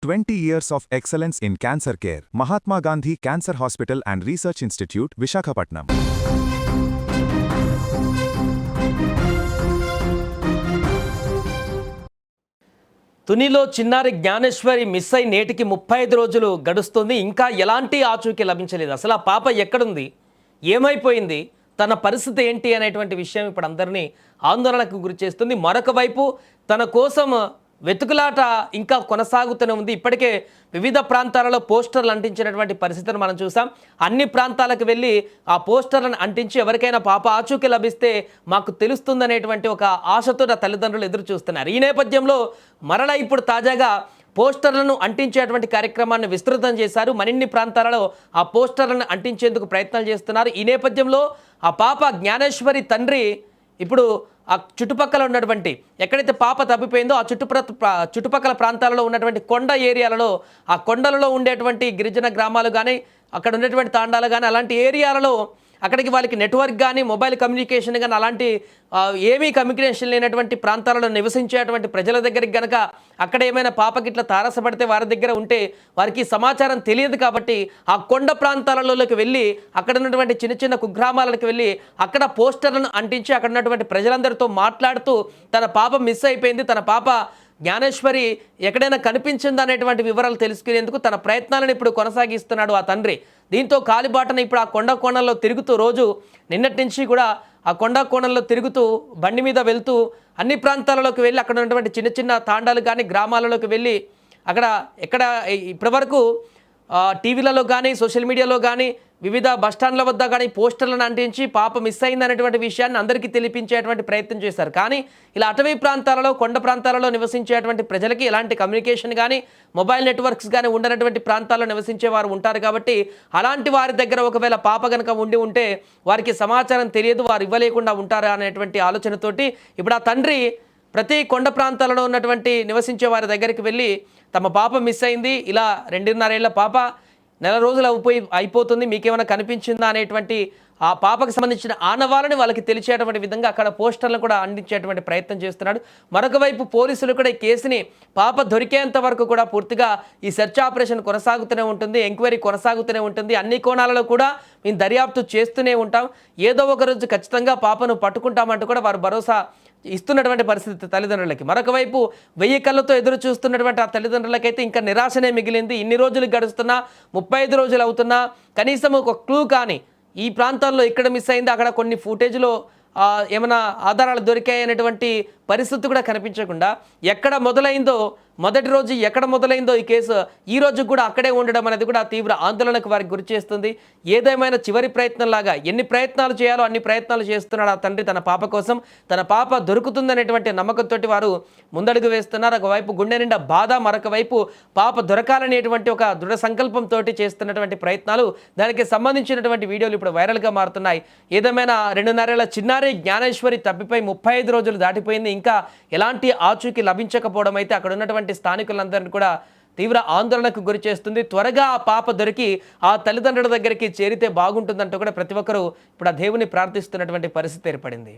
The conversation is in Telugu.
20 years of excellence in cancer care. Mahatma Gandhi Cancer Hospital and Research Institute, Visakhapatnam. తునిలో చిన్నారి జ్ఞానేశ్వరి మిస్ అయి నేటికి 35 రోజులు గడుస్తుంది. ఇంకా ఎలాంటి ఆచూకీ లభించలేదు. అసలు ఆ పాప ఎక్కడుంది, ఏమైపోయింది, తన పరిస్థితి ఏంటి అనేటువంటి విషయం ఇప్పుడు అందరినీ ఆందోళనకు గురి చేస్తుంది. మరొక వైపు తన కోసం వెతుకులాట ఇంకా కొనసాగుతూనే ఉంది. ఇప్పటికే వివిధ ప్రాంతాలలో పోస్టర్లు అంటించినటువంటి పరిస్థితిని మనం చూసాం. అన్ని ప్రాంతాలకు వెళ్ళి ఆ పోస్టర్లను అంటించి ఎవరికైనా పాప ఆచూకీ లభిస్తే మాకు తెలుస్తుందనేటువంటి ఒక ఆశతో నా తల్లిదండ్రులు ఎదురు చూస్తున్నారు. ఈ నేపథ్యంలో మరలా ఇప్పుడు తాజాగా పోస్టర్లను అంటించేటువంటి కార్యక్రమాన్ని విస్తృతం చేశారు. మరిన్ని ప్రాంతాలలో ఆ పోస్టర్లను అంటించేందుకు ప్రయత్నాలు చేస్తున్నారు. ఈ నేపథ్యంలో ఆ పాప జ్ఞానేశ్వరి తండ్రి ఇప్పుడు ఆ చుట్టుపక్కల ఉన్నటువంటి ఎక్కడైతే పాప తప్పిపోయిందో ఆ చుట్టుపక్కల ప్రాంతాలలో ఉన్నటువంటి కొండ ఏరియాలలో, ఆ కొండలలో ఉండేటువంటి గిరిజన గ్రామాలు కానీ, అక్కడ ఉండేటువంటి తాండాలు కానీ, అలాంటి ఏరియాలలో అక్కడికి వాళ్ళకి నెట్వర్క్ కానీ, మొబైల్ కమ్యూనికేషన్ కానీ అలాంటి ఏమీ కమ్యూనికేషన్ లేనటువంటి ప్రాంతాలలో నివసించేటువంటి ప్రజల దగ్గరికి కనుక అక్కడ ఏమైనా పాపకి ఇట్లా తారసపడితే వారి దగ్గర ఉంటే వారికి సమాచారం తెలియదు. కాబట్టి ఆ కొండ ప్రాంతాలలోకి వెళ్ళి అక్కడ ఉన్నటువంటి చిన్న చిన్న కుగ్రామాలకు వెళ్ళి అక్కడ పోస్టర్లను అంటించి అక్కడ ఉన్నటువంటి ప్రజలందరితో మాట్లాడుతూ తన పాప మిస్ అయిపోయింది, తన పాప జ్ఞానేశ్వరి ఎక్కడైనా కనిపించిందా అనేటువంటి వివరాలు తెలుసుకునేందుకు తన ప్రయత్నాలను ఇప్పుడు కొనసాగిస్తున్నాడు ఆ తండ్రి. దీంతో కాలిబాటను ఇప్పుడు ఆ కొండ కోణంలో తిరుగుతూ రోజు నిన్నటి నుంచి కూడా ఆ కొండ కోణంలో తిరుగుతూ బండి మీద వెళ్తూ అన్ని ప్రాంతాలలోకి వెళ్ళి అక్కడ ఉన్నటువంటి చిన్న చిన్న తాండాలు కానీ గ్రామాలలోకి వెళ్ళి అక్కడ ఎక్కడ ఇప్పటివరకు టీవీలలో కానీ సోషల్ మీడియాలో కానీ వివిధ బస్టాండ్ల వద్ద కానీ పోస్టర్లను అంటించి పాప మిస్ అయిందనేటువంటి విషయాన్ని అందరికీ తెలిపించేటువంటి ప్రయత్నం చేశారు. కానీ ఇలా అటవీ ప్రాంతాలలో, కొండ ప్రాంతాలలో నివసించేటువంటి ప్రజలకి ఎలాంటి కమ్యూనికేషన్ కానీ, మొబైల్ నెట్వర్క్స్ కానీ ఉండనటువంటి ప్రాంతాల్లో నివసించే వారు ఉంటారు. కాబట్టి అలాంటి వారి దగ్గర ఒకవేళ పాప కనుక ఉంటే వారికి సమాచారం తెలియదు, వారు ఇవ్వలేకుండా ఉంటారా అనేటువంటి ఆలోచనతోటి ఇప్పుడు ఆ తండ్రి ప్రతి కొండ ప్రాంతాలలో ఉన్నటువంటి నివసించే వారి దగ్గరికి వెళ్ళి తమ పాప మిస్ అయింది, ఇలా 2.5 ఏళ్ల పాప నెల రోజులు అయిపోతుంది, మీకేమైనా కనిపించిందా అనేటువంటి ఆ పాపకు సంబంధించిన ఆనవాళ్ళని వాళ్ళకి తెలిసేటువంటి విధంగా అక్కడ పోస్టర్లను కూడా అందించేటువంటి ప్రయత్నం చేస్తున్నాడు. మరొక వైపు పోలీసులు కూడా ఈ కేసుని పాప దొరికేంత వరకు కూడా పూర్తిగా ఈ సెర్చ్ ఆపరేషన్ కొనసాగుతూనే ఉంటుంది, ఎంక్వైరీ కొనసాగుతూనే ఉంటుంది. అన్ని కోణాలలో కూడా మేము దర్యాప్తు చేస్తూనే ఉంటాం, ఏదో ఒక రోజు ఖచ్చితంగా పాపను పట్టుకుంటామంటూ కూడా వారు భరోసా ఇస్తున్నటువంటి పరిస్థితి తల్లిదండ్రులకి. మరొక వైపు 1000 కళ్ళతో ఎదురు చూస్తున్నటువంటి ఆ తల్లిదండ్రులకైతే ఇంకా నిరాశనే మిగిలింది. ఇన్ని రోజులు గడుస్తున్నా, 35 రోజులు అవుతున్నా కనీసం ఒక క్లూ కానీ ఈ ప్రాంతాల్లో ఇక్కడ మిస్ అయింది, అక్కడ కొన్ని ఫుటేజ్లో ఏమైనా ఆధారాలు దొరికాయి అనేటువంటి పరిస్థితి కూడా కనిపించకుండా ఎక్కడ మొదలైందో, మొదటి రోజు ఎక్కడ మొదలైందో ఈ కేసు ఈ రోజు కూడా అక్కడే ఉండడం అనేది కూడా తీవ్ర ఆందోళనకు వారికి గురి చేస్తుంది. ఏదేమైనా చివరి ప్రయత్నంలాగా ఎన్ని ప్రయత్నాలు చేయాలో అన్ని ప్రయత్నాలు చేస్తున్నాడు ఆ తండ్రి తన పాప కోసం. తన పాప దొరుకుతుందనేటువంటి నమ్మకంతో వారు ముందడుగు వేస్తున్నారు. ఒకవైపు గుండె నిండా బాధ, మరొక వైపు పాప దొరకాలనేటువంటి ఒక దృఢ సంకల్పంతో చేస్తున్నటువంటి ప్రయత్నాలు, దానికి సంబంధించినటువంటి వీడియోలు ఇప్పుడు వైరల్గా మారుతున్నాయి. ఏదేమైనా 2.5 ఏళ్ల చిన్నారి జ్ఞానేశ్వరి తప్పిపోయి 35 రోజులు దాటిపోయింది. ఇంకా ఎలాంటి ఆచూకీ లభించకపోవడం అయితే అక్కడ ఉన్నటువంటి స్థానికులందరినీ కూడా తీవ్ర ఆందోళనకు గురి చేస్తుంది. త్వరగా ఆ పాప దొరికి ఆ తల్లిదండ్రుల దగ్గరికి చేరితే బాగుంటుందంటూ కూడా ప్రతి ఒక్కరూ ఇప్పుడు ఆ దేవుని ప్రార్థిస్తున్నటువంటి పరిస్థితి ఏర్పడింది.